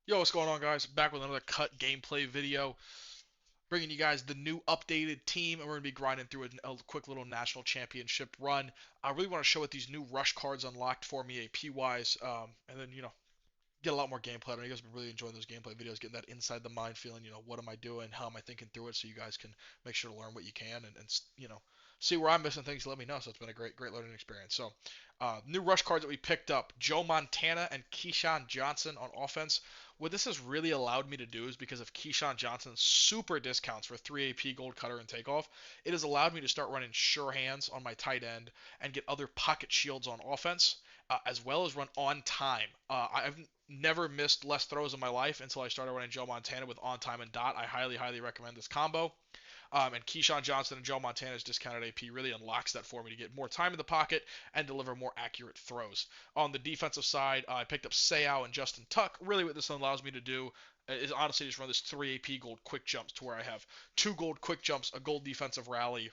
Yo, what's going on, guys? Back with another cut gameplay video, bringing you guys the new updated team, and we're gonna be grinding through a quick little national championship run. I really want to show what these new rush cards unlocked for me AP wise, and then get a lot more gameplay. I know you guys have been really enjoying those gameplay videos, getting that inside the mind feeling. What am I doing? How am I thinking through it? So you guys can make sure to learn what you can and see where I'm missing things. Let me know. So it's been a great learning experience. So new rush cards that we picked up: Joe Montana and Keyshawn Johnson on offense. What this has really allowed me to do is because of Keyshawn Johnson's super discounts for 3 AP gold cutter and takeoff, it has allowed me to start running sure hands on my tight end and get other pocket shields on offense, as well as run on time. I've never missed less throws in my life until I started running Joe Montana with on time and dot. I highly recommend this combo. And Keyshawn Johnson and Joe Montana's discounted AP really unlocks that for me to get more time in the pocket and deliver more accurate throws. On the defensive side, I picked up Seau and Justin Tuck. Really, what this allows me to do is honestly just run this 3 AP gold quick jumps to where I have 2 gold quick jumps, a gold defensive rally,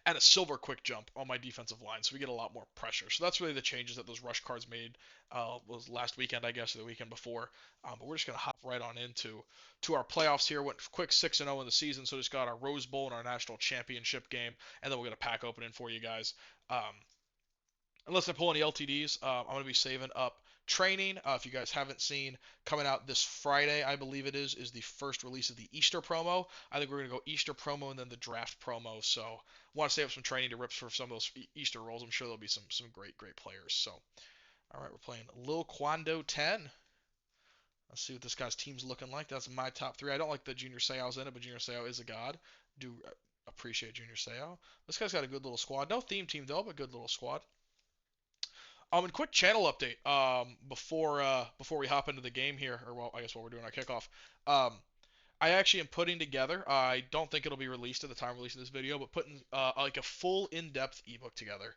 and a silver quick jump on my defensive line, so we get a lot more pressure. So that's really the changes that those rush cards made. Was last weekend, I guess, or the weekend before. But we're just gonna hop right on into our playoffs here. Went quick 6-0 in the season, so just got our Rose Bowl and our national championship game, and then we're gonna pack opening for you guys. Um, Unless I pull any LTDs, I'm going to be saving up training. If you guys haven't seen, coming out this Friday, I believe it is the first release of the Easter promo. I think we're going to go Easter promo and then the draft promo. So I want to save up some training to rip for some of those Easter rolls. I'm sure there'll be some great players. So all right, we're playing Lil Quando 10. Let's see what this guy's team's looking like. That's my top three. I don't like the Junior Seau's in it, but Junior Seau is a god. Do appreciate Junior Seau. This guy's got a good little squad. No theme team though, but good little squad. And quick channel update. Before we hop into the game here, or well, I guess while we're doing our kickoff. I actually am putting together. I don't think it'll be released at the time of releasing this video, but putting like a full in-depth ebook together.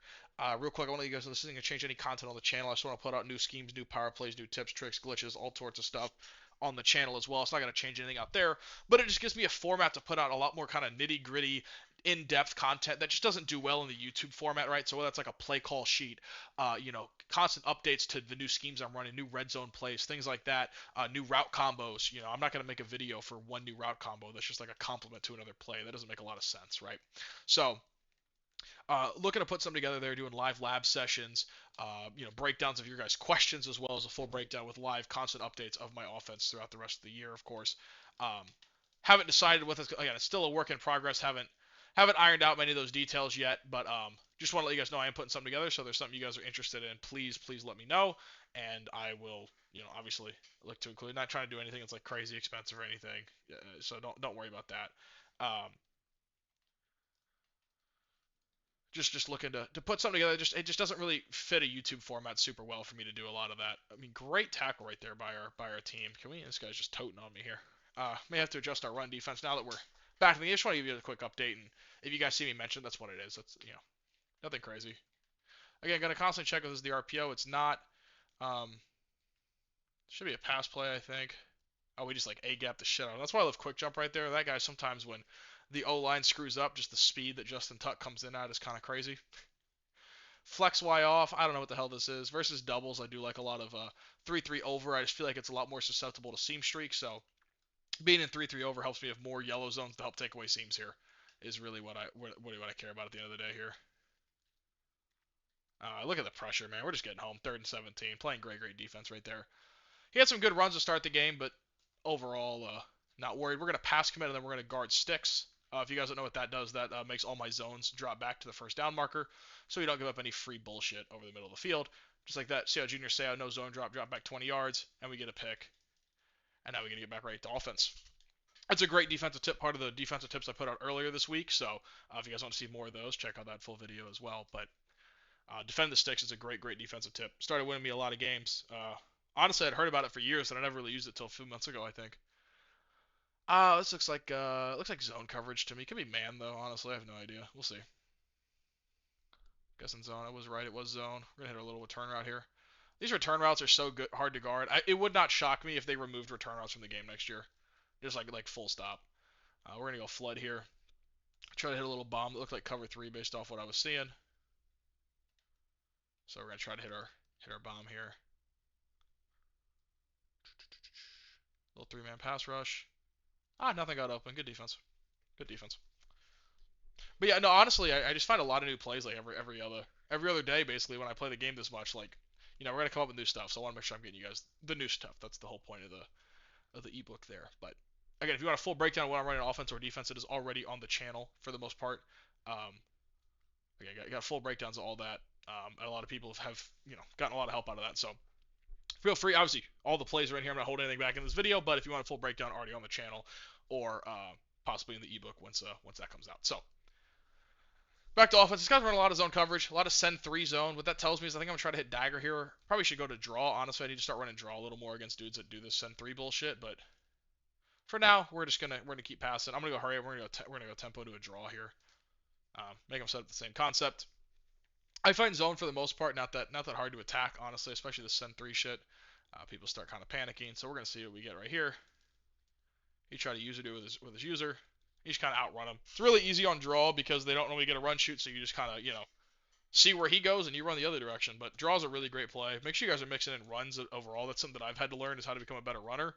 Real quick, I want to let you guys know this isn't gonna change any content on the channel. I just want to put out new schemes, new power plays, new tips, tricks, glitches, all sorts of stuff on the channel as well. It's not gonna change anything out there, but it just gives me a format to put out a lot more kind of nitty gritty in-depth content that just doesn't do well in the YouTube format, right? So whether that's like a play call sheet, constant updates to the new schemes I'm running, new red zone plays, things like that, new route combos. I'm not going to make a video for one new route combo that's just like a complement to another play. That doesn't make a lot of sense, right? So looking to put something together there, doing live lab sessions, breakdowns of your guys' questions, as well as a full breakdown with live constant updates of my offense throughout the rest of the year, of course. Um, haven't decided what this, again, it's still a work in progress. Haven't ironed out many of those details yet, but just want to let you guys know I am putting something together. So if there's something you guys are interested in, please let me know, and I will, obviously look to include. Not trying to do anything that's like crazy expensive or anything, so don't worry about that. Just looking to put something together. Just it just doesn't really fit a YouTube format super well for me to do a lot of that. I mean, great tackle right there by our team. Can we? This guy's just toting on me here. May have to adjust our run defense now that we're back in the game. Just want to give you a quick update, and if you guys see me mention, that's what it is. That's nothing crazy. Again, gonna constantly check if this is the RPO. It's not. Um, should be a pass play, I think. Oh, we just like A gap the shit out of him. That's why I love quick jump right there. That guy sometimes when the O line screws up, just the speed that Justin Tuck comes in at is kind of crazy. Flex Y off, I don't know what the hell this is. Versus doubles, I do like a lot of 3-3 over. I just feel like it's a lot more susceptible to seam streaks. So being in 3-3 over helps me have more yellow zones to help take away seams here. Is really what I care about at the end of the day here. Look at the pressure, man. We're just getting home. 3rd and 17. Playing great defense right there. He had some good runs to start the game, but overall, not worried. We're going to pass commit, and then we're going to guard sticks. If you guys don't know what that does, that makes all my zones drop back to the first down marker, so you don't give up any free bullshit over the middle of the field. Just like that. See how Junior Seau, no zone drop back 20 yards, and we get a pick. And now we get to get back right to offense. That's a great defensive tip, part of the defensive tips I put out earlier this week. So if you guys want to see more of those, check out that full video as well. But defend the sticks is a great defensive tip. Started winning me a lot of games. Honestly, I'd heard about it for years, and I never really used it till a few months ago, I think. This looks like zone coverage to me. Could be man though. Honestly, I have no idea. We'll see. Guessing zone. I was right. It was zone. We're gonna hit our little return route here. These return routes are so good, hard to guard. It would not shock me if they removed return routes from the game next year. Just like full stop. We're gonna go flood here. Try to hit a little bomb that looked like cover three based off what I was seeing. So we're gonna try to hit our bomb here. Little three-man pass rush. Ah, nothing got open. Good defense. Good defense. But yeah, no, honestly, I just find a lot of new plays like every other day basically when I play the game this much. Like, we're gonna come up with new stuff, so I want to make sure I'm getting you guys the new stuff. That's the whole point of the ebook there. But again, if you want a full breakdown of what I'm running on offense or defense, it is already on the channel for the most part. Again, I got full breakdowns of all that. And a lot of people have gotten a lot of help out of that. So feel free. Obviously, all the plays are in here. I'm not holding anything back in this video, but if you want a full breakdown, already on the channel, or possibly in the ebook once that comes out. So back to offense. This guy's running a lot of zone coverage, a lot of send 3 zone. What that tells me is I think I'm gonna try to hit dagger here. Probably should go to draw. Honestly, I need to start running draw a little more against dudes that do this send 3 bullshit. But for now, we're gonna keep passing. I'm gonna go hurry up. We're gonna go tempo to a draw here. Make them set up the same concept. I find zone for the most part not that hard to attack, honestly, especially the send 3 shit. People start kind of panicking, so we're gonna see what we get right here. He tried to use it with his user. You just kind of outrun him. It's really easy on draw because they don't really get a run shoot, so you just kind of see where he goes and you run the other direction. But draw's a really great play. Make sure you guys are mixing in runs overall. That's something that I've had to learn is how to become a better runner,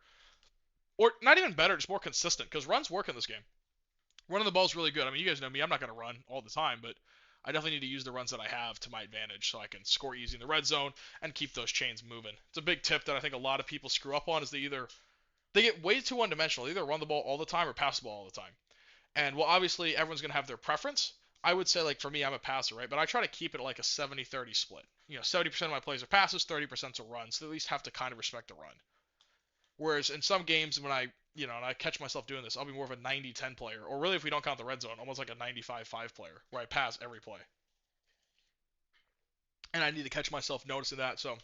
or not even better, just more consistent. Because runs work in this game. Running the ball is really good. I mean, you guys know me. I'm not going to run all the time, but I definitely need to use the runs that I have to my advantage so I can score easy in the red zone and keep those chains moving. It's a big tip that I think a lot of people screw up on is they get way too one-dimensional. They either run the ball all the time or pass the ball all the time. And well, obviously everyone's going to have their preference. I would say, like, for me, I'm a passer, right? But I try to keep it like a 70-30 split. 70% of my plays are passes, 30% are runs. So they at least have to kind of respect the run. Whereas in some games when and I catch myself doing this, I'll be more of a 90-10 player. Or really, if we don't count the red zone, almost like a 95-5 player where I pass every play. And I need to catch myself noticing that. So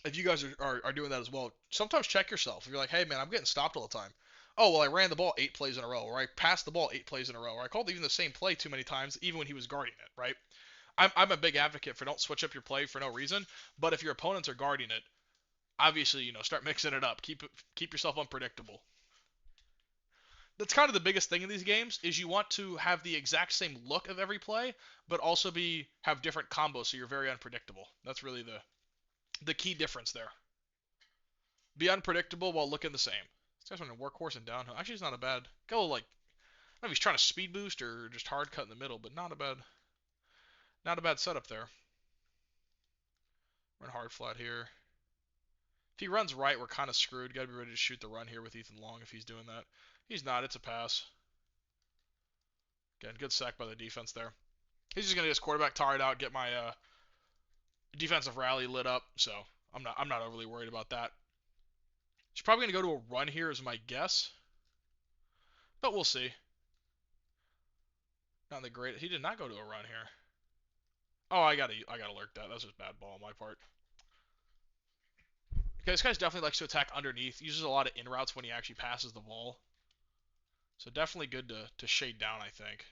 if you guys are doing that as well, sometimes check yourself. If you're like, hey, man, I'm getting stopped all the time. Oh, well, I ran the ball 8 plays in a row, or I passed the ball 8 plays in a row, or I called even the same play too many times, even when he was guarding it, right? I'm a big advocate for don't switch up your play for no reason, but if your opponents are guarding it, obviously, start mixing it up. Keep yourself unpredictable. That's kind of the biggest thing in these games is you want to have the exact same look of every play, but also have different combos so you're very unpredictable. That's really the key difference there. Be unpredictable while looking the same. This guy's running workhorse and downhill. Actually, it's not a bad. Got a little, like, I don't know if he's trying to speed boost or just hard cut in the middle, but not a bad setup there. Run hard flat here. If he runs right, we're kind of screwed. Got to be ready to shoot the run here with Ethan Long if he's doing that. He's not. It's a pass. Again, good sack by the defense there. He's just gonna get his quarterback tired out, get my defensive rally lit up. So I'm not overly worried about that. He's probably gonna go to a run here, is my guess, but we'll see. Not the great. He did not go to a run here. Oh, I gotta alert that. That's just bad ball on my part. Okay, this guy definitely likes to attack underneath. Uses a lot of in routes when he actually passes the ball. So definitely good to shade down, I think.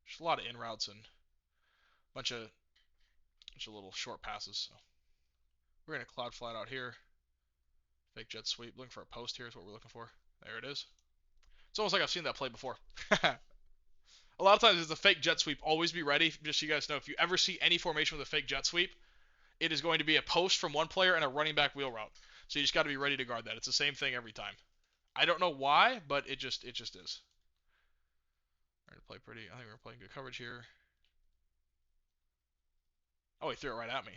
Just a lot of in routes and a bunch of little short passes. So we're gonna cloud flat out here. Fake jet sweep. Looking for a post here is what we're looking for. There it is. It's almost like I've seen that play before. A lot of times it's a fake jet sweep. Always be ready. Just so you guys know, if you ever see any formation with a fake jet sweep, it is going to be a post from one player and a running back wheel route. So you just got to be ready to guard that. It's the same thing every time. I don't know why, but it just is. We're gonna play pretty. I think we're playing good coverage here. Oh, he threw it right at me.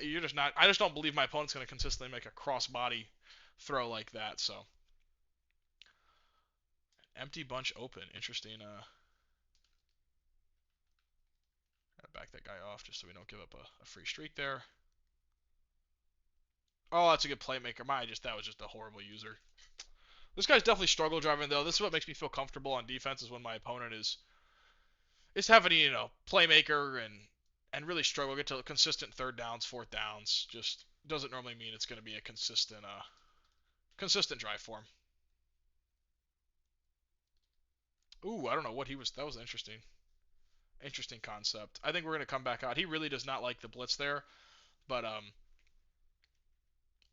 You're just not. I just don't believe my opponent's gonna consistently make a cross body throw like that. So empty bunch open. Interesting. Gotta back that guy off just so we don't give up a free streak there. Oh, that's a good playmaker. That was just a horrible user. This guy's definitely struggle driving though. This is what makes me feel comfortable on defense is when my opponent is having playmaker and really struggle get to consistent third downs, fourth downs. Just doesn't normally mean it's going to be a consistent drive for him. Ooh, I don't know what he was. That was interesting concept. I think we're going to come back out. He really does not like the blitz there, but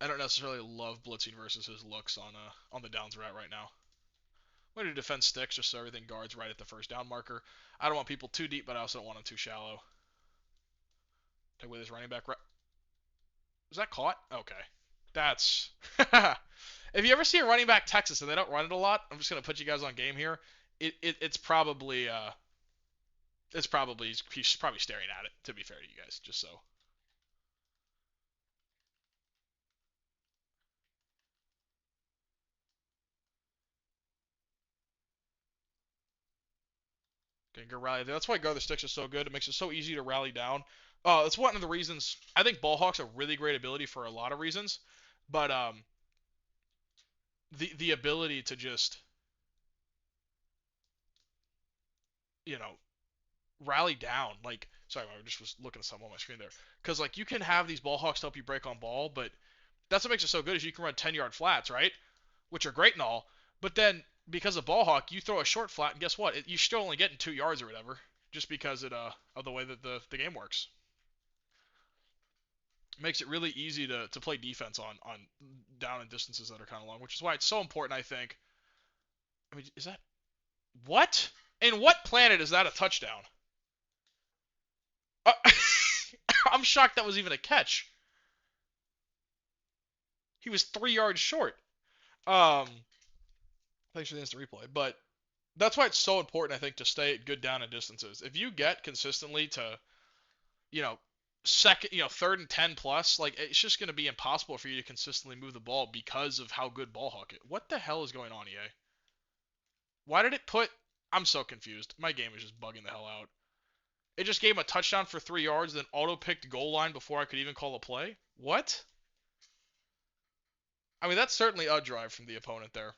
I don't necessarily love blitzing versus his looks on the downs route right now. I'm going to defend sticks just so everything guards right at the first down marker. I don't want people too deep, but I also don't want them too shallow. Take away this running back. Was that caught? Okay. That's... If you ever see a running back Texas and they don't run it a lot, I'm just gonna put you guys on game here. It's probably he's probably staring at it. To be fair to you guys, just so. Okay, good rally. That's why Gather Sticks is so good. It makes it so easy to rally down. It's one of the reasons I think ball hawks are really great ability for a lot of reasons, but the ability to just you know rally down. Like, sorry, I just was looking at something on my screen there. Because like you can have these ball hawks help you break on ball, but that's what makes it so good is you can run 10-yard flats, right? Which are great and all, but then because of ball hawk, you throw a short flat, and guess what? You're still only getting 2 yards or whatever, just because of the way that the game works. It makes it really easy to play defense on down and distances that are kind of long, which is why it's so important. I think. I mean, is that what? In what planet is that a touchdown? Uh, I'm shocked that was even a catch. He was 3 yards short. Thanks for the instant replay. But that's why it's so important, I think, to stay at good down and distances. If you get consistently to, you know, second, 3rd and 10 plus, like it's just going to be impossible for you to consistently move the ball because of how good ball hawk it. What the hell is going on, EA? Why did it put? I'm so confused. My game is just bugging the hell out. It just gave him a touchdown for 3 yards, then auto picked goal line before I could even call a play. What? I mean, that's certainly a drive from the opponent there.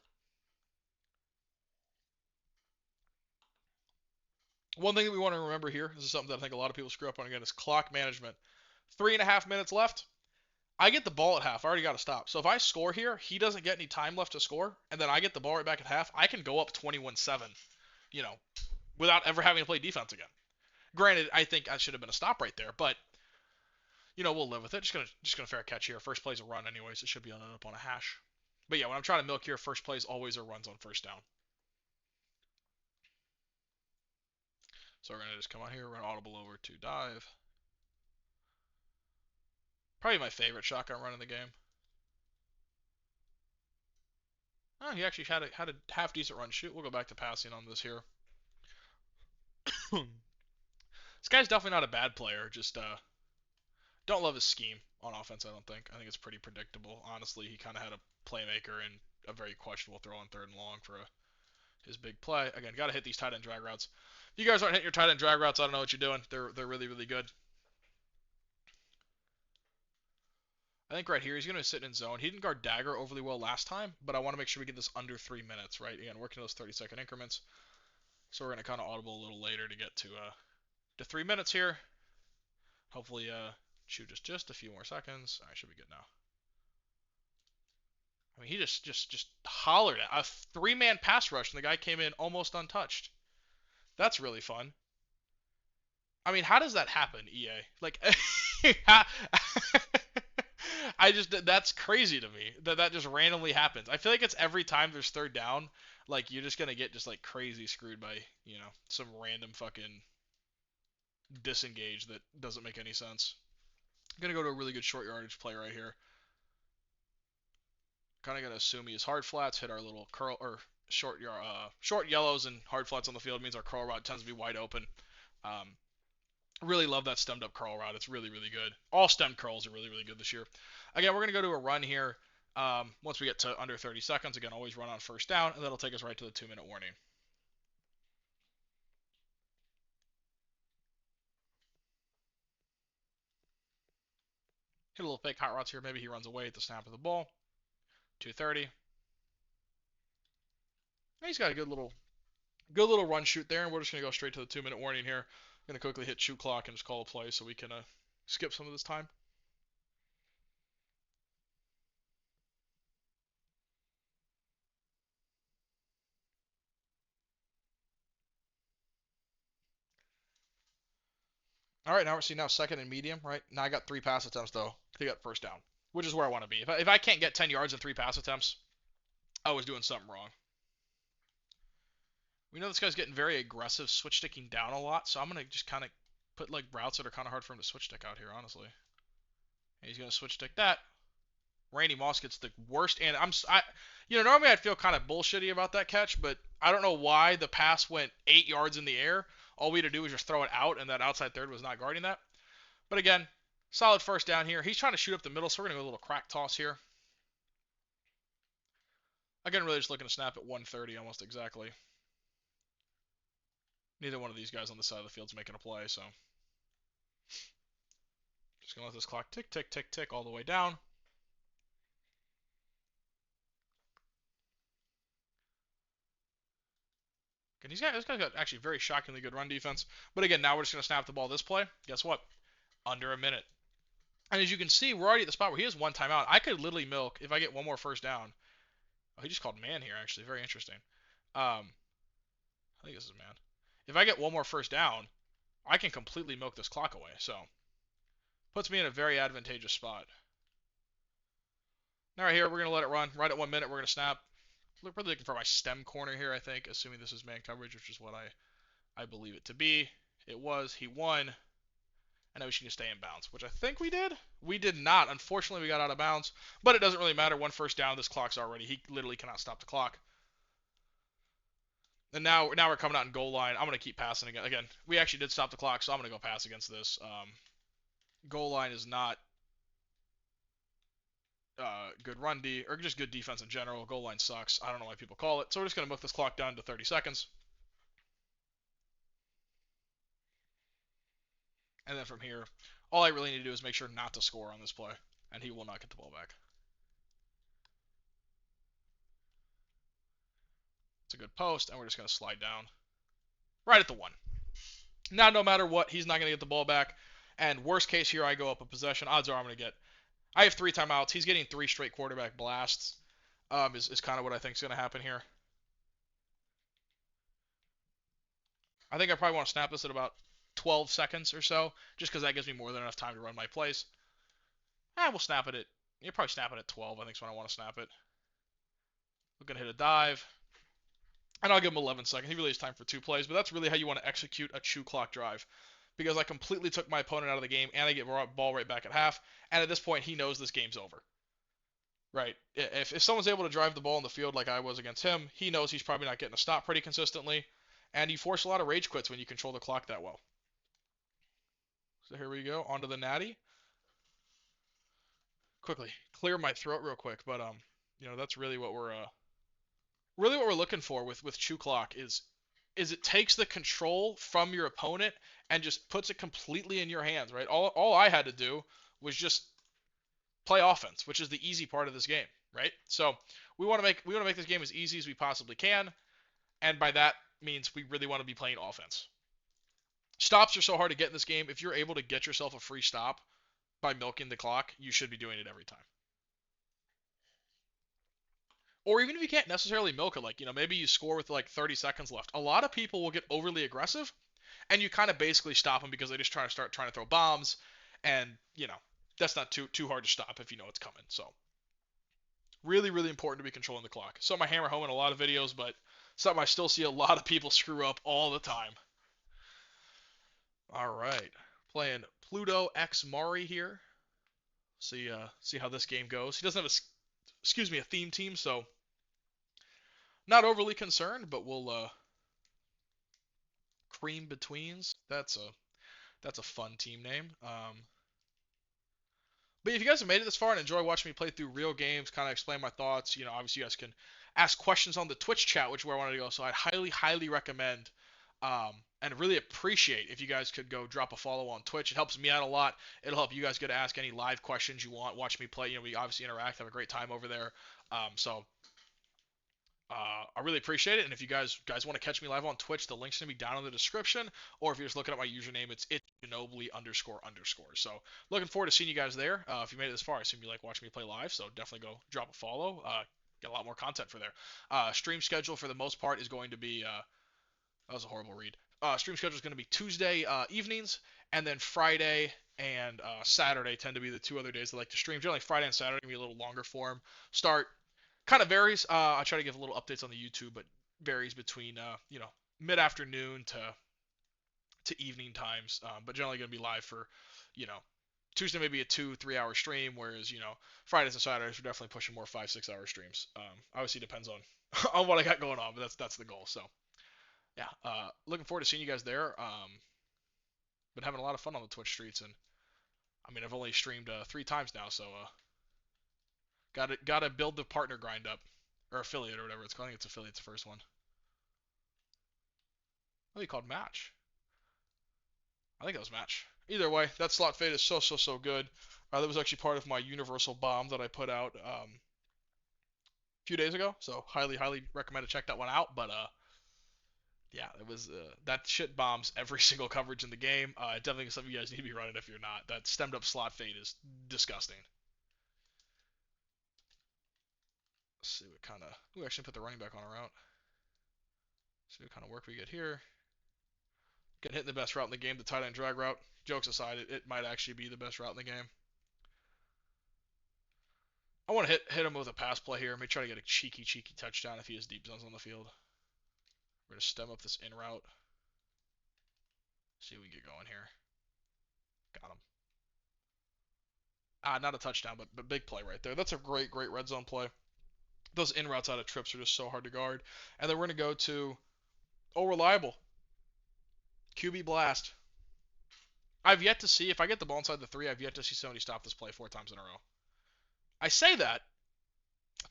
One thing that we want to remember here, this is something that I think a lot of people screw up on again, is clock management. 3.5 minutes left. I get the ball at half. I already got to stop. So if I score here, he doesn't get any time left to score, and then I get the ball right back at half. I can go up 21-7, you know, without ever having to play defense again. Granted, I think I should have been a stop right there, but we'll live with it. Just gonna fair catch here. First play's a run, anyways. It should be on up on a hash. But yeah, when I'm trying to milk here, first plays always are runs on first down. So we're gonna just come on here, run audible over to dive. Probably my favorite shotgun run in the game. Oh, he actually had a half decent run shoot. We'll go back to passing on this here. This guy's definitely not a bad player. Just don't love his scheme on offense. I don't think. I think it's pretty predictable. Honestly, he kind of had a playmaker and a very questionable throw on 3rd and long for his big play. Again, got to hit these tight end drag routes. If you guys aren't hitting your tight end drag routes, I don't know what you're doing. They're really really good. I think right here he's going to sit in zone. He didn't guard dagger overly well last time, but I want to make sure we get this under 3 minutes, right? Again, working those 30-second increments. So we're going to kind of audible a little later to get to 3 minutes here. Hopefully shoot just a few more seconds. I should be good now. I mean, he just hollered at a 3-man pass rush, and the guy came in almost untouched. That's really fun. I mean, how does that happen, EA? Like, that's crazy to me that just randomly happens. I feel like it's every time there's 3rd down, like you're just gonna get just like crazy screwed by some random fucking disengage that doesn't make any sense. I'm gonna go to a really good short yardage play right here. Kind of gonna assume he is hard flats, hit our little curl or short yellows and hard flats on the field means our curl route tends to be wide open. Really love that stemmed up curl route. It's really really good. All stemmed curls are really really good this year. Again, we're gonna go to a run here. Once we get to under 30 seconds, again, always run on first down, and that'll take us right to the 2-minute warning. Hit a little fake hot routes here. Maybe he runs away at the snap of the ball. 2:30. He's got a good little run shoot there, and we're just gonna go straight to the 2-minute warning here. I'm gonna quickly hit shoot clock and just call a play so we can skip some of this time. All right, now we're seeing now 2nd and medium, right? Now I got 3 pass attempts though to get first down, which is where I want to be. If I can't get 10 yards in 3 pass attempts, I was doing something wrong. We know this guy's getting very aggressive, switch sticking down a lot, so I'm gonna just kind of put like routes that are kind of hard for him to switch stick out here, honestly. And he's gonna switch stick that. Randy Moss gets the worst, and normally I'd feel kind of bullshitty about that catch, but I don't know why the pass went 8 yards in the air. All we had to do was just throw it out, and that outside third was not guarding that. But again, solid first down here. He's trying to shoot up the middle, so we're gonna go a little crack toss here. Again, really just looking to snap at 130 almost exactly. Neither one of these guys on the side of the field's making a play, so just gonna let this clock tick, tick, tick, tick all the way down. And this guy's got actually very shockingly good run defense. But again, now we're just gonna snap the ball this play. Guess what? Under a minute. And as you can see, we're already at the spot where he has one timeout. I could literally milk if I get one more first down. Oh, he just called man here, actually. Very interesting. I think this is man. If I get one more first down, I can completely milk this clock away. So, puts me in a very advantageous spot. All right, here, we're going to let it run. Right at 1 minute, we're going to snap. We're probably looking for my stem corner here, I think, assuming this is man coverage, which is what I believe it to be. It was. He won. And now we should stay in bounds, which I think we did. We did not. Unfortunately, we got out of bounds. But it doesn't really matter. One first down, this clock's already. He literally cannot stop the clock. And now we're coming out in goal line. I'm going to keep passing again. Again, we actually did stop the clock, so I'm going to go pass against this. Goal line is not good run D, or just good defense in general. Goal line sucks. I don't know why people call it. So we're just going to move this clock down to 30 seconds. And then from here, all I really need to do is make sure not to score on this play. And he will not get the ball back. It's a good post, and we're just going to slide down right at the 1. Now, no matter what, he's not going to get the ball back. And worst case here, I go up a possession. Odds are I'm going to get... I have 3 timeouts. He's getting 3 straight quarterback blasts. Is kind of what I think is going to happen here. I think I probably want to snap this at about 12 seconds or so, just because that gives me more than enough time to run my plays. We'll snap it at... You'll probably snap it at 12, I think is when I want to snap it. We're going to hit a dive. And I'll give him 11 seconds. He really has time for 2 plays, but that's really how you want to execute a chew clock drive. Because I completely took my opponent out of the game, and I get ball right back at half. And at this point, he knows this game's over. Right? If someone's able to drive the ball in the field like I was against him, he knows he's probably not getting a stop pretty consistently. And you force a lot of rage quits when you control the clock that well. So here we go, onto the natty. Quickly, clear my throat real quick, but that's really what we're looking for with chew clock is it takes the control from your opponent and just puts it completely in your hands, right? All I had to do was just play offense, which is the easy part of this game, right? So we want to make this game as easy as we possibly can, and by that means we really want to be playing offense. Stops are so hard to get in this game. If you're able to get yourself a free stop by milking the clock, you should be doing it every time. Or even if you can't necessarily milk it, like, maybe you score with like 30 seconds left. A lot of people will get overly aggressive, and you kind of basically stop them because they just trying to throw bombs, and that's not too hard to stop if you know it's coming. So really, really important to be controlling the clock. So I hammer home in a lot of videos, but something I still see a lot of people screw up all the time. All right, playing Pluto X Mari here. See how this game goes. He doesn't have a theme team, so not overly concerned, but we'll Cream Betweens. That's a fun team name. But if you guys have made it this far and enjoy watching me play through real games, kind of explain my thoughts, obviously you guys can ask questions on the Twitch chat, which is where I wanted to go. So I'd highly, highly recommend and really appreciate if you guys could go drop a follow on Twitch. It helps me out a lot. It'll help you guys get to ask any live questions you want. Watch me play. We obviously interact, have a great time over there. So I really appreciate it. And if you guys want to catch me live on Twitch, the link's going to be down in the description. Or if you're just looking at my username, it's Ginobili __. So looking forward to seeing you guys there. If you made it this far, I assume you like watching me play live. So definitely go drop a follow. Get a lot more content for there. Stream schedule for the most part is going to be... that was a horrible read. Stream schedule is going to be Tuesday evenings, and then Friday and Saturday tend to be the 2 other days I like to stream. Generally, Friday and Saturday can be a little longer form. Start kind of varies. I try to give a little updates on the YouTube, but varies between mid-afternoon to evening times. But generally going to be live for Tuesday may be a 2-3 hour stream, whereas Fridays and Saturdays we're definitely pushing more 5-6 hour streams. Obviously depends on on what I got going on, but that's the goal. So yeah, looking forward to seeing you guys there. Been having a lot of fun on the Twitch streets, and I mean I've only streamed 3 times now, so gotta build the partner grind up or affiliate or whatever it's called. I think it's affiliate's the first one. What are they called? Match. I think that was Match. Either way, that slot fade is so good. That was actually part of my universal bomb that I put out a few days ago. So highly recommend to check that one out. But yeah, it was that shit bombs every single coverage in the game. Definitely something you guys need to be running if you're not. That stemmed up slot fade is disgusting. Let's see what kind of. We actually put the running back on a route. See what kind of work we get here. Getting hit in the best route in the game, the tight end drag route. Jokes aside, it might actually be the best route in the game. I want to hit him with a pass play here. Maybe try to get a cheeky touchdown if he has deep zones on the field. We're going to stem up this in route. See if we can get going here. Got him. Not a touchdown, but big play right there. That's a great red zone play. Those in routes out of trips are just so hard to guard. And then we're going to go to, reliable. QB blast. I've yet to see, if I get the ball inside the 3, I've yet to see somebody stop this play 4 times in a row. I say that.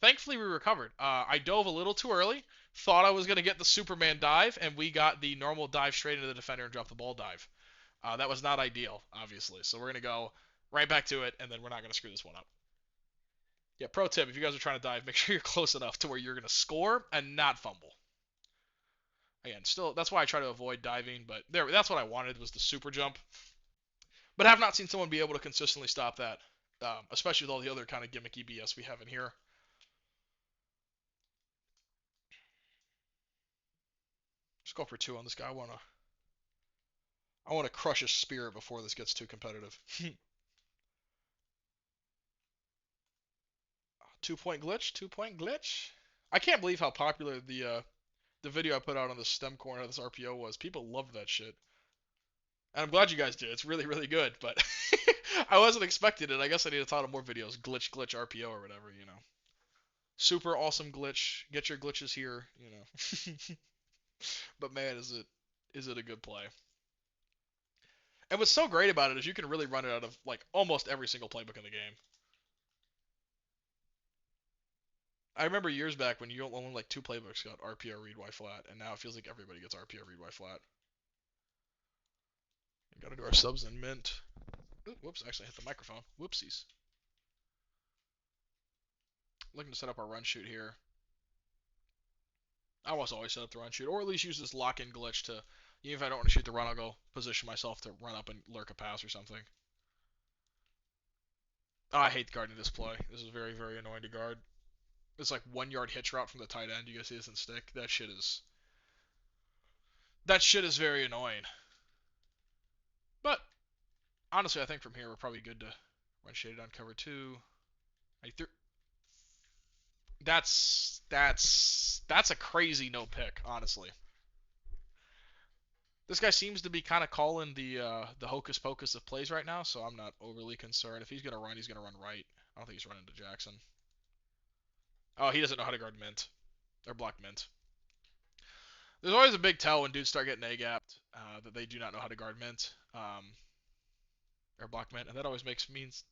Thankfully, we recovered. I dove a little too early. Thought I was going to get the Superman dive, and we got the normal dive straight into the defender and drop the ball dive. That was not ideal, obviously. So we're going to go right back to it, and then we're not going to screw this one up. Yeah, pro tip, if you guys are trying to dive, make sure you're close enough to where you're going to score and not fumble. Again, still, that's why I try to avoid diving, but that's what I wanted was the super jump. But I have not seen someone be able to consistently stop that, especially with all the other kind of gimmicky BS we have in here. Just go for 2 on this guy. I want to crush his spirit before this gets too competitive. 2-point glitch. 2-point glitch. I can't believe how popular the video I put out on the stem corner of this RPO was. People loved that shit. And I'm glad you guys did. It's really good, but I wasn't expecting it. I guess I need to title more videos. Glitch RPO or whatever, Super awesome glitch. Get your glitches here, But man, is it a good play. And what's so great about it is you can really run it out of like almost every single playbook in the game. I remember years back when you only like 2 playbooks got RPO read Y flat, and now it feels like everybody gets RPO read Y flat. We gotta do our subs in mint. Ooh, whoops, actually I hit the microphone. Whoopsies. Looking to set up our run shoot here. I almost always set up the run shoot, or at least use this lock-in glitch to, even if I don't want to shoot the run, I'll go position myself to run up and lurk a pass or something. Oh, I hate guarding this play. This is very annoying to guard. It's like 1-yard hitch route from the tight end. You guys see this in stick? That shit is very annoying. But honestly, I think from here we're probably good to run shaded on cover 2. That's a crazy no pick, honestly. This guy seems to be kind of calling the hocus pocus of plays right now, so I'm not overly concerned. If he's gonna run, he's gonna run right. I don't think he's running to Jackson. Oh, he doesn't know how to guard mint or block mint. There's always a big tell when dudes start getting A-gapped that they do not know how to guard mint or block mint, and that always means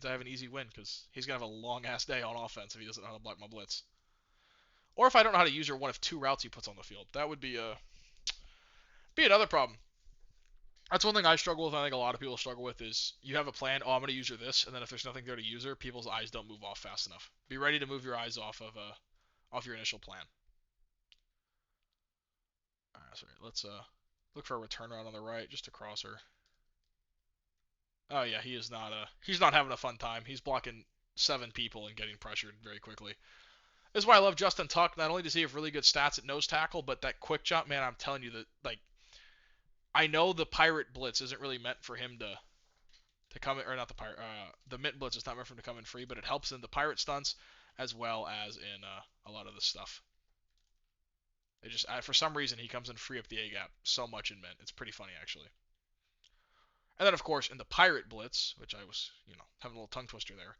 I have an easy win because he's gonna have a long ass day on offense if he doesn't know how to block my blitz. Or if I don't know how to use one of 2 routes he puts on the field, that would be another problem. That's one thing I struggle with, and I think a lot of people struggle with, is you have a plan, oh, I'm going to use her this, and then if there's nothing there to use her, people's eyes don't move off fast enough. Be ready to move your eyes off your initial plan. Alright, sorry, let's look for a return route on the right, just to cross her. Oh yeah, he's not having a fun time. He's blocking 7 people and getting pressured very quickly. This is why I love Justin Tuck. Not only does he have really good stats at nose tackle, but that quick jump, man, I'm telling you that, like, I know the pirate blitz isn't really meant for him to come in, or not the pirate, the mint blitz is not meant for him to come in free, but it helps in the pirate stunts as well as in a lot of this stuff. It just for some reason he comes in free up the A gap so much in mint. It's pretty funny actually. And then of course in the Pirate Blitz, which I was having a little tongue twister there,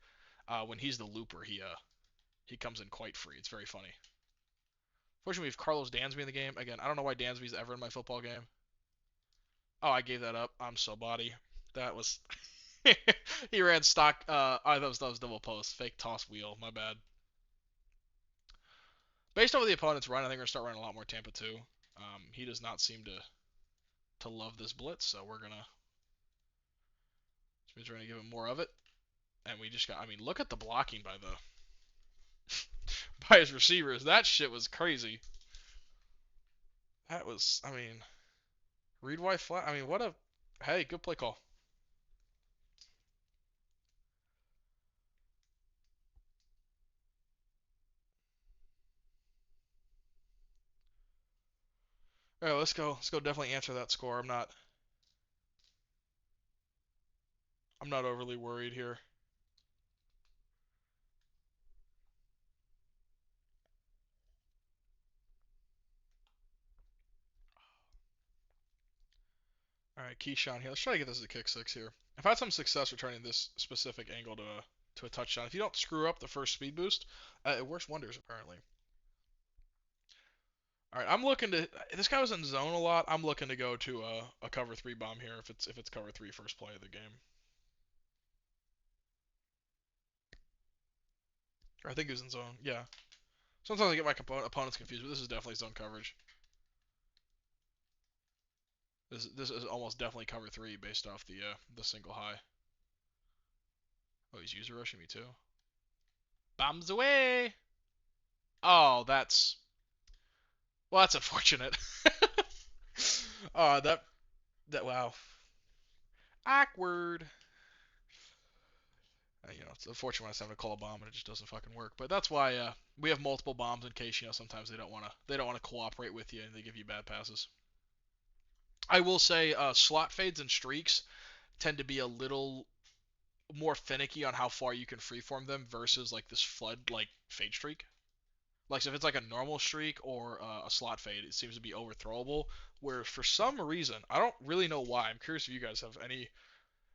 when he's the looper, he comes in quite free. It's very funny. Fortunately, we have Carlos Dansby in the game. Again, I don't know why Dansby's ever in my football game. Oh, I gave that up. I'm so body. That was he ran stock. That was double post. Fake toss wheel. My bad. Based off the opponent's run, I think we're gonna start running a lot more Tampa 2. He does not seem to love this blitz, so we're gonna give him more of it. And we just got. I mean, look at the blocking by the by his receivers. That shit was crazy. That was. I mean, read why flat. I mean, what a. Hey, good play call. All right, let's go. Let's go. Definitely answer that score. I'm not overly worried here. All right, Keyshawn here. Let's try to get this as a kick six here. I've had some success returning this specific angle to a touchdown. If you don't screw up the first speed boost, it works wonders apparently. All right, I'm looking to. This guy was in zone a lot. I'm looking to go to a cover three bomb here if it's cover three first play of the game. Or I think he was in zone. Yeah. Sometimes I get my opponents confused, but this is definitely zone coverage. This is almost definitely cover three based off the single high. Oh, he's user rushing me too. Bombs away. Oh, that's unfortunate. That wow. Awkward. It's unfortunate when I have to call a bomb and it just doesn't fucking work. But that's why we have multiple bombs in case sometimes they don't wanna cooperate with you and they give you bad passes. I will say slot fades and streaks tend to be a little more finicky on how far you can freeform them versus like this flood like fade streak. Like so if it's like a normal streak or a slot fade, it seems to be overthrowable. Where for some reason, I don't really know why. I'm curious if you guys have any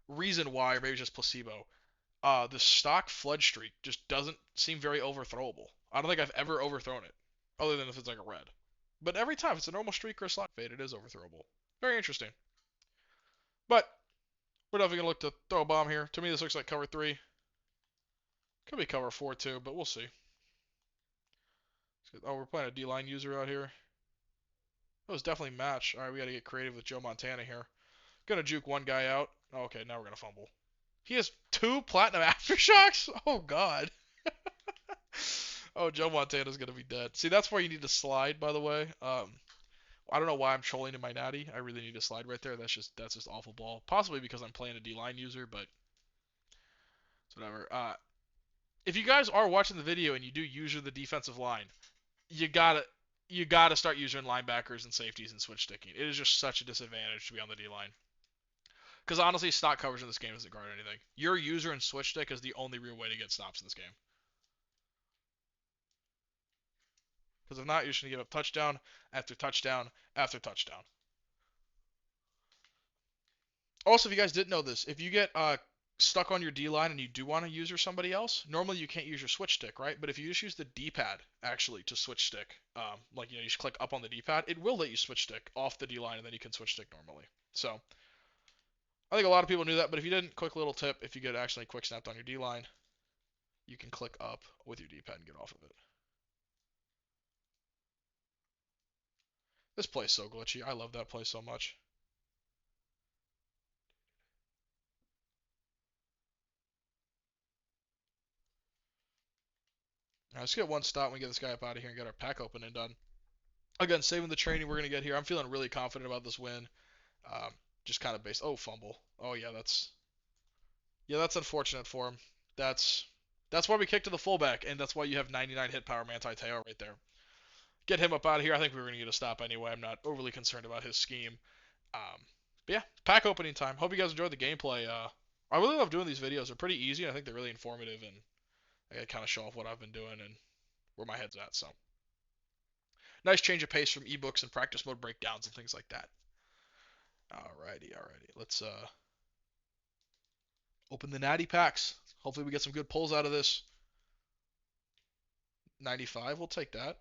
reason why, or maybe just placebo. The stock flood streak just doesn't seem very overthrowable. I don't think I've ever overthrown it, other than if it's like a red. But every time if it's a normal streak or a slot fade, it is overthrowable. Very interesting. But we're definitely gonna look to throw a bomb here. To me, this looks like cover three. Could be cover four too, but we'll see. Oh, we're playing a D-line user out here. That was definitely match. All right, we got to get creative with Joe Montana here. Gonna juke one guy out. Oh, okay, now we're gonna fumble. He has 2 platinum aftershocks. Oh God. Oh, Joe Montana's gonna be dead. See, that's where you need to slide. By the way, I don't know why I'm trolling in my natty. I really need to slide right there. That's just awful ball. Possibly because I'm playing a D-line user, but it's whatever. If you guys are watching the video and you do user the defensive line, you gotta start using linebackers and safeties and switch sticking. It is just such a disadvantage to be on the D line. Because honestly, stock coverage in this game doesn't guard anything. Your user and switch stick is the only real way to get stops in this game. Because if not, you're just gonna give up touchdown after touchdown after touchdown. Also, if you guys didn't know this, if you get stuck on your D line and you do want to use somebody else, normally you can't use your switch stick, right? But if you just use the D-pad actually to switch stick, like you just click up on the D-pad, it will let you switch stick off the D line and then you can switch stick normally. So I think a lot of people knew that, but if you didn't, quick little tip: if you get actually quick snapped on your D line, you can click up with your D-pad and get off of it. This play is so glitchy. I love that play so much. Right, let's get one stop and we get this guy up out of here and get our pack open and done. Again, saving the training we're gonna get here. I'm feeling really confident about this win. Um, just kind of based. Oh, fumble. Oh yeah, that's unfortunate for him. That's that's why we kicked to the fullback, and that's why you have 99 hit power Manti Te'o right there. Get him up out of here. I think we were gonna get a stop anyway. I'm not overly concerned about his scheme. But yeah, pack opening time. Hope you guys enjoyed the gameplay. I really love doing these videos. They're pretty easy. I think they're really informative, and I kind of show off what I've been doing and where my head's at. So nice change of pace from ebooks and practice mode breakdowns and things like that. Alrighty. Let's Open the natty packs. Hopefully we get some good pulls out of this. 95, we'll take that.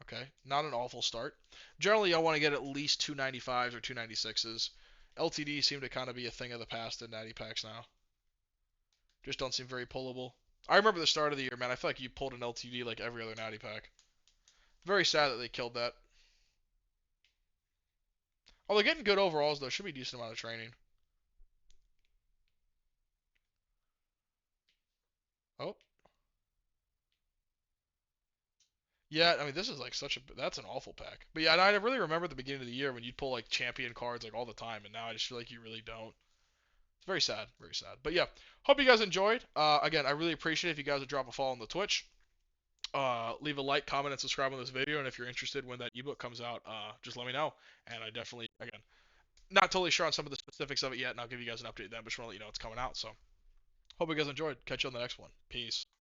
Okay, not an awful start. Generally, I want to get at least 295s or 296s. LTD seem to kind of be a thing of the past in natty packs now. Just don't seem very pullable. I remember the start of the year, man. I feel like you pulled an LTD like every other natty pack. Very sad that they killed that. Although getting good overalls, though, should be a decent amount of training. Oh, yeah. I mean, this is like such a that's an awful pack. But yeah, and I really remember the beginning of the year when you'd pull like champion cards like all the time, and now I just feel like you really don't. It's very sad, very sad. But yeah, hope you guys enjoyed. Again, I really appreciate it if you guys would drop a follow on the Twitch. Leave a like, comment, and subscribe on this video. And if you're interested when that ebook comes out, just let me know. And I definitely, again, not totally sure on some of the specifics of it yet, and I'll give you guys an update then, but just want to let you know it's coming out. So, hope you guys enjoyed. Catch you on the next one. Peace.